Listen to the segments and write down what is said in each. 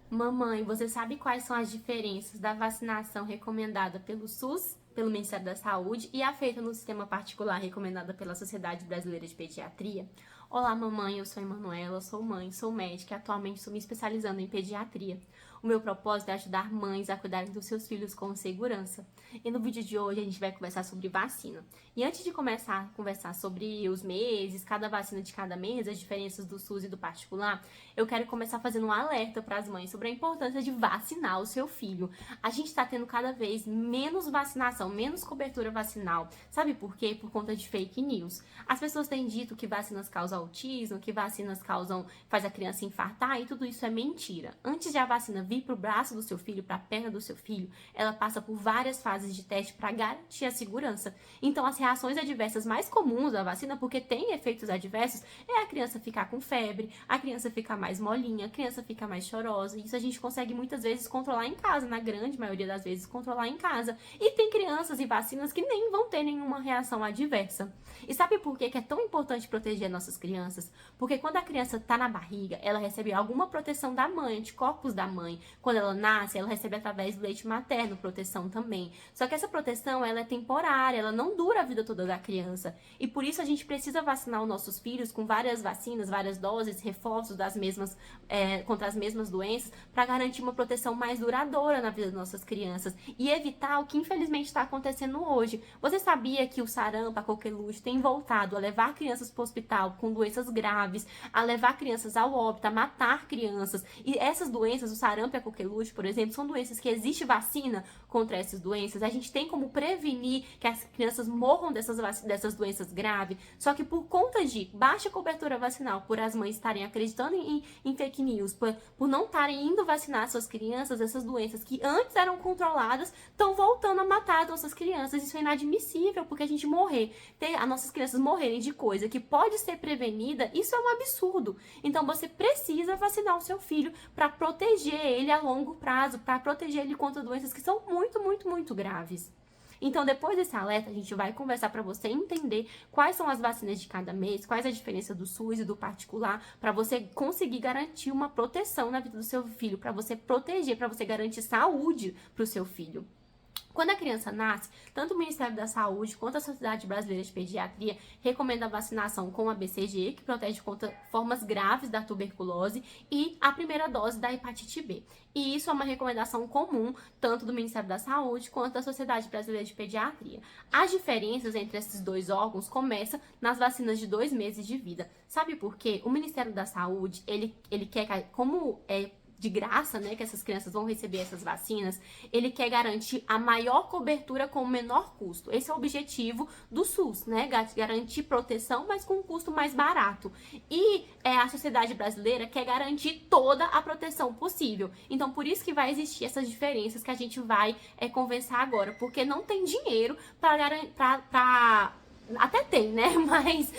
Mamãe, você sabe quais são as diferenças da vacinação recomendada pelo SUS, pelo Ministério da Saúde, e a feita no sistema particular recomendada pela Sociedade Brasileira de Pediatria? Olá, mamãe, eu sou Emanuela, sou mãe, sou médica e atualmente estou me especializando em pediatria. O meu propósito é ajudar mães a cuidarem dos seus filhos com segurança. E no vídeo de hoje a gente vai conversar sobre vacina. E antes de começar a conversar sobre os meses, cada vacina de cada mês, as diferenças do SUS e do particular, eu quero começar fazendo um alerta para as mães sobre a importância de vacinar o seu filho. A gente está tendo cada vez menos vacinação, menos cobertura vacinal. Sabe por quê? Por conta de fake news. As pessoas têm dito que vacinas causam autismo, que vacinas faz a criança infartar, e tudo isso é mentira. Antes de a vacina vir para o braço do seu filho, para a perna do seu filho, ela passa por várias fases de teste para garantir a segurança. Então, as reações adversas mais comuns da vacina, porque tem efeitos adversos, é a criança ficar com febre, a criança ficar mais molinha, a criança fica mais chorosa. Isso a gente consegue muitas vezes controlar em casa, na grande maioria das vezes controlar em casa. E tem crianças e vacinas que nem vão ter nenhuma reação adversa. E sabe por que é tão importante proteger nossas crianças? Porque quando a criança está na barriga, ela recebe alguma proteção da mãe, anticorpos da mãe. Quando ela nasce, ela recebe através do leite materno proteção também. Só que essa proteção, ela é temporária, ela não dura a vida toda da criança. E por isso a gente precisa vacinar os nossos filhos com várias vacinas, várias doses, reforços contra as mesmas doenças, para garantir uma proteção mais duradoura na vida das nossas crianças e evitar o que infelizmente está acontecendo hoje. Você sabia que o sarampo, a coqueluche, tem voltado a levar crianças para o hospital com doenças graves, a levar crianças ao óbito, a matar crianças? E essas doenças, o sarampo e a coqueluche, por exemplo, são doenças que existe vacina contra essas doenças. A gente tem como prevenir que as crianças morram dessas doenças graves, só que por conta de baixa cobertura vacinal, por as mães estarem acreditando em fake news, por não estarem indo vacinar suas crianças, essas doenças que antes eram controladas, estão voltando a matar as nossas crianças. Isso é inadmissível, porque a gente as nossas crianças morrerem de coisa que pode ser prevenida, isso é um absurdo. Então você precisa vacinar o seu filho para proteger ele a longo prazo, para proteger ele contra doenças que são muito, muito, muito graves. Então, depois desse alerta, a gente vai conversar para você entender quais são as vacinas de cada mês, quais a diferença do SUS e do particular, para você conseguir garantir uma proteção na vida do seu filho, para você proteger, para você garantir saúde para o seu filho. Quando a criança nasce, tanto o Ministério da Saúde quanto a Sociedade Brasileira de Pediatria recomenda a vacinação com a BCG, que protege contra formas graves da tuberculose, e a primeira dose da hepatite B. E isso é uma recomendação comum, tanto do Ministério da Saúde quanto da Sociedade Brasileira de Pediatria. As diferenças entre esses dois órgãos começam nas vacinas de 2 meses de vida. Sabe por quê? O Ministério da Saúde, ele quer, como de graça, né, que essas crianças vão receber essas vacinas, ele quer garantir a maior cobertura com o menor custo. Esse é o objetivo do SUS, né, garantir proteção, mas com um custo mais barato. E a sociedade brasileira quer garantir toda a proteção possível. Então, por isso que vai existir essas diferenças que a gente vai conversar agora, porque não tem dinheiro para até tem, né, mas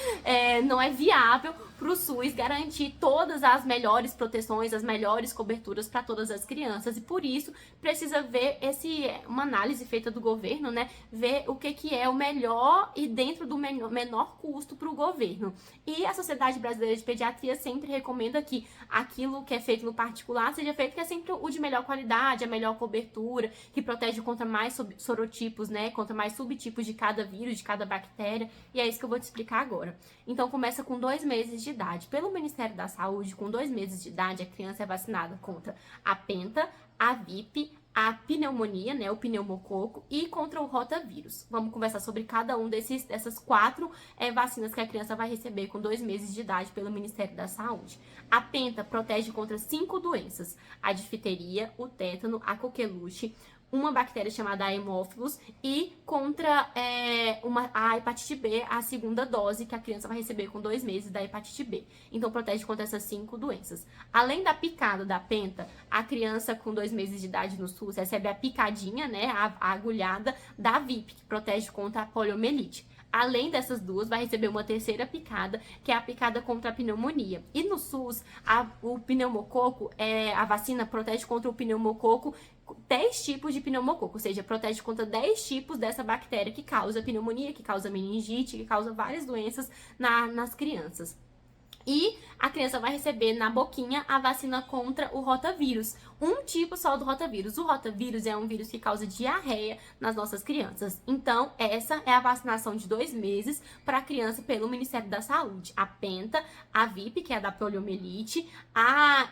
não é viável para o SUS garantir todas as melhores proteções, as melhores coberturas para todas as crianças, e por isso precisa ver uma análise feita do governo, né, ver o que é o melhor e dentro do menor custo para o governo. E a Sociedade Brasileira de Pediatria sempre recomenda que aquilo que é feito no particular seja feito que é sempre o de melhor qualidade, a melhor cobertura, que protege contra mais sorotipos, né, contra mais subtipos de cada vírus, de cada bactéria, e é isso que eu vou te explicar agora. Então começa com 2 meses de idade. Pelo Ministério da Saúde, com 2 meses de idade, a criança é vacinada contra a penta, a VIP, a pneumonia, né, o pneumococo, e contra o rotavírus. Vamos conversar sobre cada um dessas 4 vacinas que a criança vai receber com 2 meses de idade pelo Ministério da Saúde. A penta protege contra 5 doenças: a difteria, o tétano, a coqueluche, uma bactéria chamada Haemophilus, e contra a hepatite B, a segunda dose que a criança vai receber com 2 meses da hepatite B. Então, protege contra essas 5 doenças. Além da picada da penta, a criança com 2 meses de idade no SUS recebe a picadinha, né, a agulhada da VIP, que protege contra a poliomielite. Além dessas duas, vai receber uma terceira picada, que é a picada contra a pneumonia. E no SUS, o pneumococo, a vacina protege contra o pneumococo 10 tipos de pneumococo, ou seja, protege contra 10 tipos dessa bactéria que causa pneumonia, que causa meningite, que causa várias doenças nas crianças. E a criança vai receber na boquinha a vacina contra o rotavírus. Um tipo só do rotavírus. O rotavírus é um vírus que causa diarreia nas nossas crianças. Então, essa é a vacinação de 2 meses para a criança pelo Ministério da Saúde. A penta, a VIP, que é a da poliomielite, a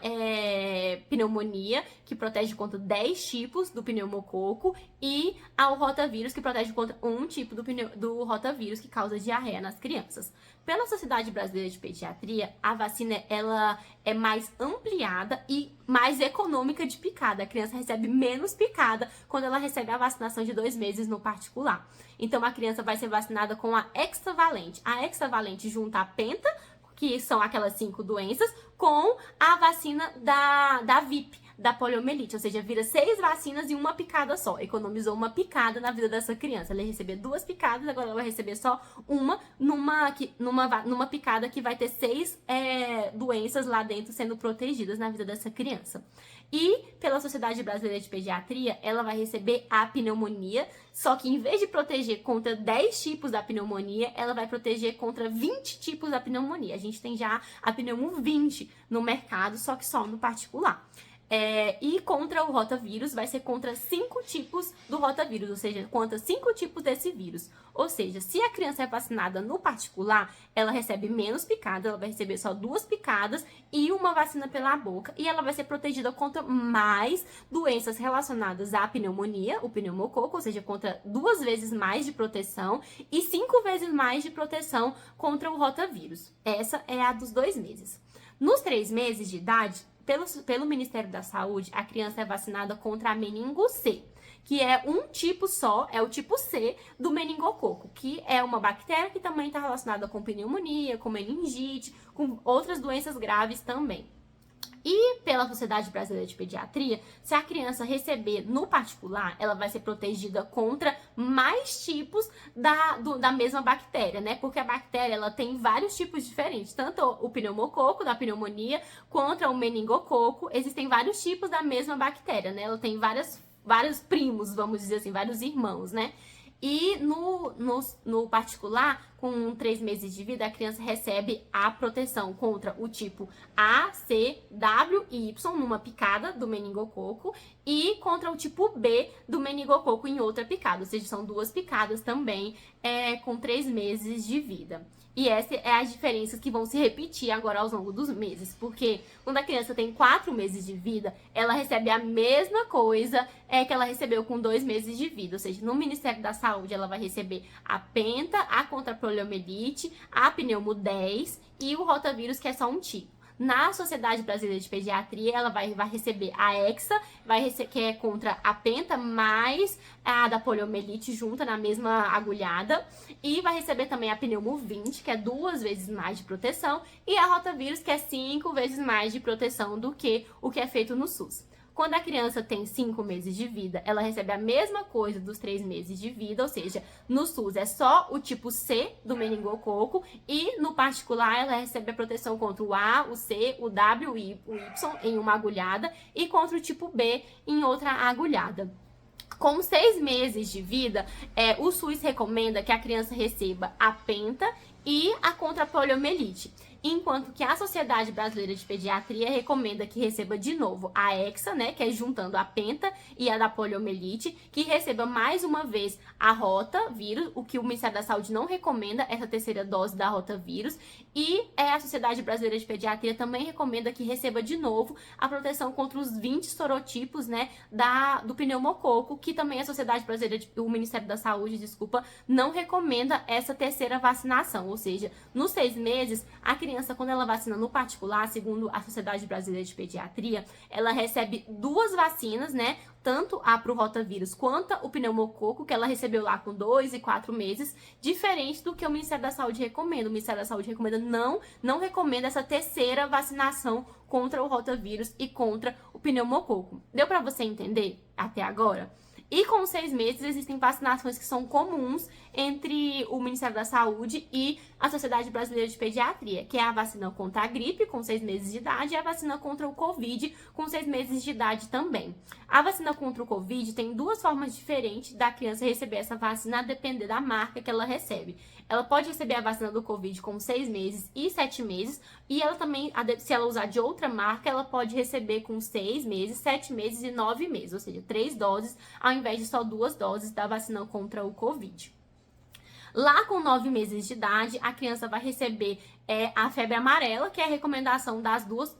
pneumonia, que protege contra 10 tipos do pneumococo, e ao rotavírus, que protege contra um tipo do rotavírus que causa diarreia nas crianças. Pela Sociedade Brasileira de Pediatria, a vacina ela é mais ampliada e mais econômica de picada. A criança recebe menos picada quando ela recebe a vacinação de 2 meses no particular. Então, a criança vai ser vacinada com a hexavalente. A hexavalente junta a penta, que são aquelas 5 doenças, com a vacina da VIP, da poliomielite, ou seja, vira 6 vacinas em uma picada só. Economizou uma picada na vida dessa criança. Ela ia receber 2 picadas, agora ela vai receber só uma numa picada que vai ter 6 doenças lá dentro sendo protegidas na vida dessa criança. E pela Sociedade Brasileira de Pediatria, ela vai receber a pneumonia, só que em vez de proteger contra 10 tipos da pneumonia, ela vai proteger contra 20 tipos da pneumonia. A gente tem já a pneumo 20 no mercado, só que só no particular. E contra o rotavírus vai ser contra 5 tipos do rotavírus, ou seja, contra 5 tipos desse vírus. Ou seja, se a criança é vacinada no particular, ela recebe menos picadas, ela vai receber só 2 picadas e uma vacina pela boca, e ela vai ser protegida contra mais doenças relacionadas à pneumonia, o pneumococo, ou seja, contra 2 vezes mais de proteção e 5 vezes mais de proteção contra o rotavírus. Essa é a dos 2 meses. Nos 3 meses de idade, pelo Ministério da Saúde, a criança é vacinada contra a meningo C, que é um tipo só, é o tipo C do meningococo, que é uma bactéria que também está relacionada com pneumonia, com meningite, com outras doenças graves também. E pela Sociedade Brasileira de Pediatria, se a criança receber no particular, ela vai ser protegida contra mais tipos da mesma bactéria, né? Porque a bactéria, ela tem vários tipos diferentes, tanto o pneumococo, da pneumonia, contra o meningococo, existem vários tipos da mesma bactéria, né? Ela tem vários primos, vamos dizer assim, vários irmãos, né? E no particular, com 3 meses de vida, a criança recebe a proteção contra o tipo A, C, W e Y numa picada do meningococo e contra o tipo B do meningococo em outra picada, ou seja, são 2 picadas também com 3 meses de vida. E essa é as diferenças que vão se repetir agora ao longo dos meses, porque quando a criança tem 4 meses de vida, ela recebe a mesma coisa que ela recebeu com 2 meses de vida, ou seja, no Ministério da Saúde ela vai receber a penta, a contra a poliomielite, a pneumo 10 e o rotavírus, que é só um tipo. Na Sociedade Brasileira de Pediatria, ela vai receber a hexa, que é contra a penta, mais a da poliomielite junta na mesma agulhada. E vai receber também a pneumo 20, que é 2 vezes mais de proteção. E a rotavírus, que é 5 vezes mais de proteção do que o que é feito no SUS. Quando a criança tem 5 meses de vida, ela recebe a mesma coisa dos 3 meses de vida, ou seja, no SUS é só o tipo C do meningococo e no particular ela recebe a proteção contra o A, o C, o W e o Y em uma agulhada e contra o tipo B em outra agulhada. Com 6 meses de vida, o SUS recomenda que a criança receba a penta e a contra a poliomielite. Enquanto que a Sociedade Brasileira de Pediatria recomenda que receba de novo a hexa, né, que é juntando a penta e a da poliomielite, que receba mais uma vez a rotavírus, o que o Ministério da Saúde não recomenda, essa terceira dose da rotavírus, e a Sociedade Brasileira de Pediatria também recomenda que receba de novo a proteção contra os 20 sorotipos, né, do pneumococo, que também a Sociedade Brasileira, o Ministério da Saúde, não recomenda essa terceira vacinação, ou seja, nos 6 meses, a criança, quando ela vacina no particular, segundo a Sociedade Brasileira de Pediatria, ela recebe 2 vacinas, né? Tanto a pro rotavírus quanto o pneumococo, que ela recebeu lá com 2 e 4 meses, diferente do que o Ministério da Saúde recomenda. O Ministério da Saúde recomenda, não recomenda essa terceira vacinação contra o rotavírus e contra o pneumococo. Deu para você entender até agora? E com 6 meses existem vacinações que são comuns entre o Ministério da Saúde e a Sociedade Brasileira de Pediatria, que é a vacina contra a gripe com 6 meses de idade e a vacina contra o Covid com 6 meses de idade também. A vacina contra o Covid tem duas formas diferentes da criança receber essa vacina a depender da marca que ela recebe. Ela pode receber a vacina do Covid com 6 meses e 7 meses, e ela também, se ela usar de outra marca, ela pode receber com 6 meses, 7 meses e 9 meses, ou seja, 3 doses, ao invés de só 2 doses da vacina contra o Covid. Lá com 9 meses de idade, a criança vai receber a febre amarela, que é a recomendação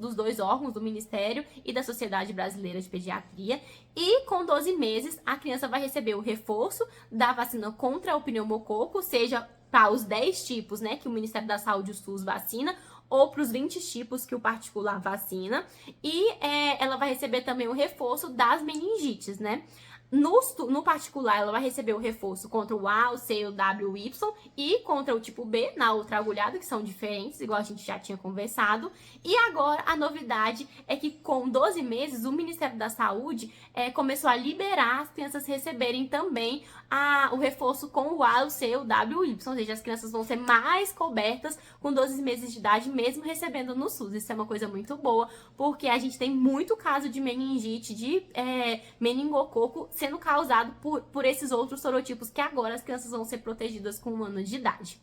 dos dois órgãos, do Ministério e da Sociedade Brasileira de Pediatria. E com 12 meses, a criança vai receber o reforço da vacina contra o pneumococo, seja para os 10 tipos, né, que o Ministério da Saúde, o SUS, vacina, ou para os 20 tipos que o particular vacina. E ela vai receber também o reforço das meningites, né? No particular, ela vai receber o reforço contra o A, o C, o W, o Y e contra o tipo B, na outra agulhada, que são diferentes, igual a gente já tinha conversado. E agora, a novidade é que com 12 meses, o Ministério da Saúde começou a liberar as crianças receberem também o reforço com o A, o C, o W, o Y. Ou seja, as crianças vão ser mais cobertas com 12 meses de idade, mesmo recebendo no SUS. Isso é uma coisa muito boa, porque a gente tem muito caso de meningite, de meningococo, sendo causado por esses outros sorotipos que agora as crianças vão ser protegidas com 1 ano de idade.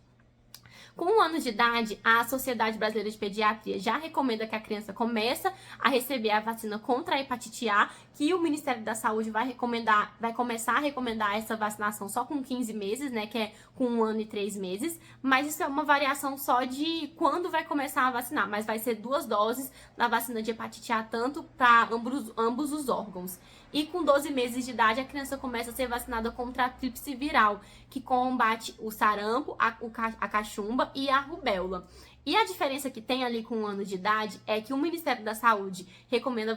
Com 1 ano de idade, a Sociedade Brasileira de Pediatria já recomenda que a criança comece a receber a vacina contra a hepatite A, que o Ministério da Saúde vai começar a recomendar essa vacinação só com 15 meses, né, que é com 1 ano e 3 meses, mas isso é uma variação só de quando vai começar a vacinar, mas vai ser 2 doses da vacina de hepatite A, tanto para ambos os órgãos. E com 12 meses de idade, a criança começa a ser vacinada contra a tríplice viral, que combate o sarampo, a cachumba e a rubéola. E a diferença que tem ali com 1 ano de idade é que o Ministério da Saúde recomenda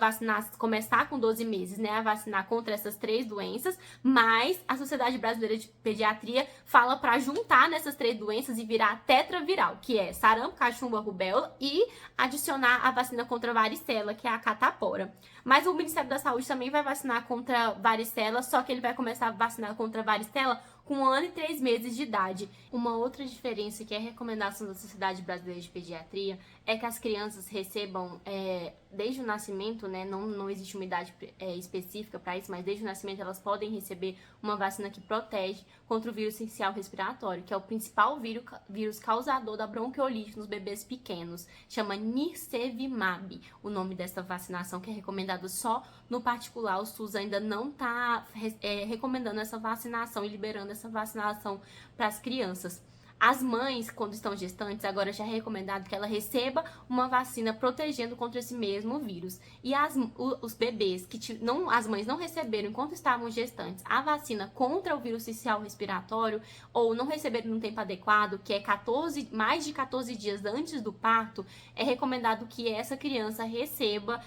começar com 12 meses, né, a vacinar contra essas 3 doenças, mas a Sociedade Brasileira de Pediatria fala para juntar nessas 3 doenças e virar tetraviral, que é sarampo, cachumba, rubéola, e adicionar a vacina contra a varicela, que é a catapora. Mas o Ministério da Saúde também vai vacinar contra varicela, só que ele vai começar a vacinar contra a varicela com 1 ano e 3 meses de idade. Uma outra diferença que é a recomendação da Sociedade Brasileira de Pediatria é que as crianças recebam, desde o nascimento, né, não existe uma idade específica para isso, mas desde o nascimento elas podem receber uma vacina que protege contra o vírus essencial respiratório, que é o principal vírus causador da bronquiolite nos bebês pequenos. Chama Nirsevimab, o nome dessa vacinação, que é recomendada só no particular. O SUS ainda não está recomendando essa vacinação e liberando essa vacinação para as crianças. As mães, quando estão gestantes, agora já é recomendado que ela receba uma vacina protegendo contra esse mesmo vírus. E os bebês que as mães não receberam enquanto estavam gestantes a vacina contra o vírus essencial respiratório ou não receberam no tempo adequado, que é mais de 14 dias antes do parto, é recomendado que essa criança receba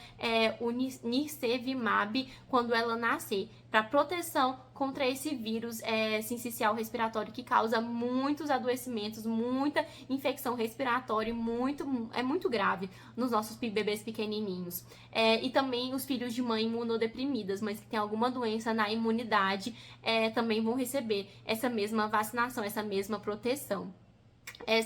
o Nirsevimab quando ela nascer, para proteção contra esse vírus sincicial respiratório que causa muitos adoecimentos, muita infecção respiratória, é muito grave nos nossos bebês pequenininhos. E também os filhos de mãe imunodeprimidas, mas que tem alguma doença na imunidade, também vão receber essa mesma vacinação, essa mesma proteção.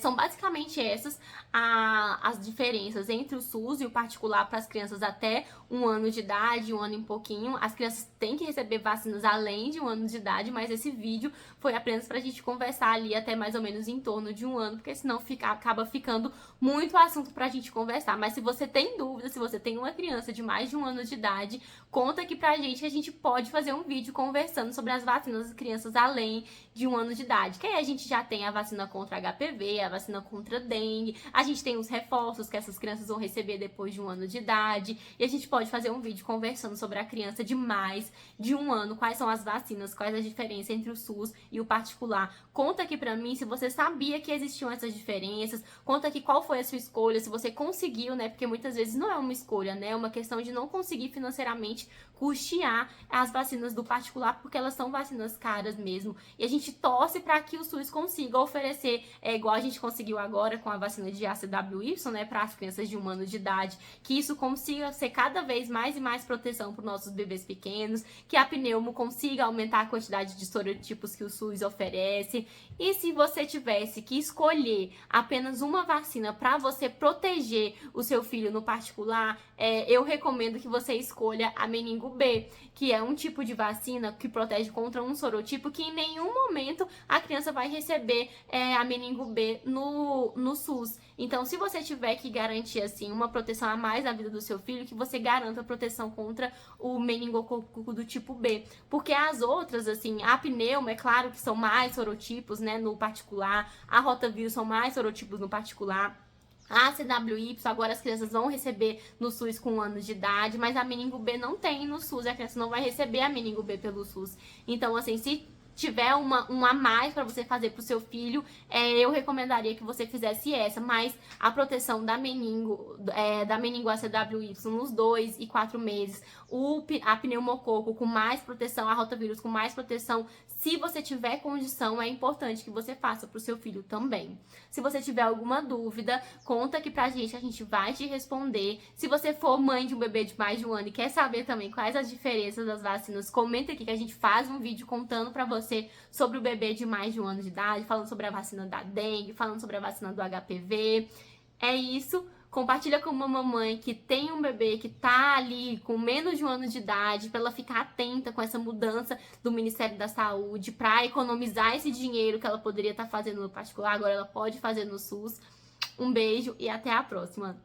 São basicamente essas as diferenças entre o SUS e o particular para as crianças até 1 ano de idade, 1 ano e pouquinho. As crianças têm que receber vacinas além de 1 ano de idade, mas esse vídeo foi apenas para a gente conversar ali até mais ou menos em torno de 1 ano, porque senão acaba ficando muito assunto para a gente conversar. Mas se você tem dúvida, se você tem uma criança de mais de 1 ano de idade, conta aqui pra gente que a gente pode fazer um vídeo conversando sobre as vacinas das crianças além de 1 ano de idade. Que aí a gente já tem a vacina contra HPV, a vacina contra dengue, a gente tem os reforços que essas crianças vão receber depois de 1 ano de idade, e a gente pode fazer um vídeo conversando sobre a criança de mais de 1 ano, quais são as vacinas, quais a diferença entre o SUS e o particular. Conta aqui pra mim se você sabia que existiam essas diferenças, conta aqui qual foi a sua escolha, se você conseguiu, né, porque muitas vezes não é uma escolha, né, é uma questão de não conseguir financeiramente custear as vacinas do particular, porque elas são vacinas caras mesmo, e a gente torce para que o SUS consiga oferecer igual a gente conseguiu agora com a vacina de ACWY, né, para as crianças de 1 ano de idade, que isso consiga ser cada vez mais e mais proteção para os nossos bebês pequenos, que a pneumo consiga aumentar a quantidade de sorotipos que o SUS oferece. E se você tivesse que escolher apenas uma vacina para você proteger o seu filho no particular, eu recomendo que você escolha a meningo B, que é um tipo de vacina que protege contra um sorotipo que em nenhum momento a criança vai receber a meningo B no SUS. Então, se você tiver que garantir assim uma proteção a mais na vida do seu filho, que você garanta a proteção contra o meningococo do tipo B, porque as outras, assim, a pneumo, é claro que são mais sorotipos, né, no particular, a rotavírus são mais sorotipos no particular. A ACWY, agora as crianças vão receber no SUS com 1 ano de idade, mas a meningo B não tem no SUS, a criança não vai receber a meningo B pelo SUS. Então, assim, se tiver uma a mais para você fazer pro seu filho, eu recomendaria que você fizesse essa, mas a proteção da meningo ACWY nos 2 e 4 meses, a pneumococo com mais proteção, a rotavírus com mais proteção, se você tiver condição, é importante que você faça pro seu filho também. Se você tiver alguma dúvida, conta aqui pra gente, a gente vai te responder. Se você for mãe de um bebê de mais de 1 ano e quer saber também quais as diferenças das vacinas, comenta aqui que a gente faz um vídeo contando pra você sobre o bebê de mais de 1 ano de idade, falando sobre a vacina da dengue, falando sobre a vacina do HPV. É isso. Compartilha com uma mamãe que tem um bebê que tá ali com menos de 1 ano de idade, para ela ficar atenta com essa mudança do Ministério da Saúde, para economizar esse dinheiro que ela poderia estar fazendo no particular, agora ela pode fazer no SUS. Um beijo e até a próxima!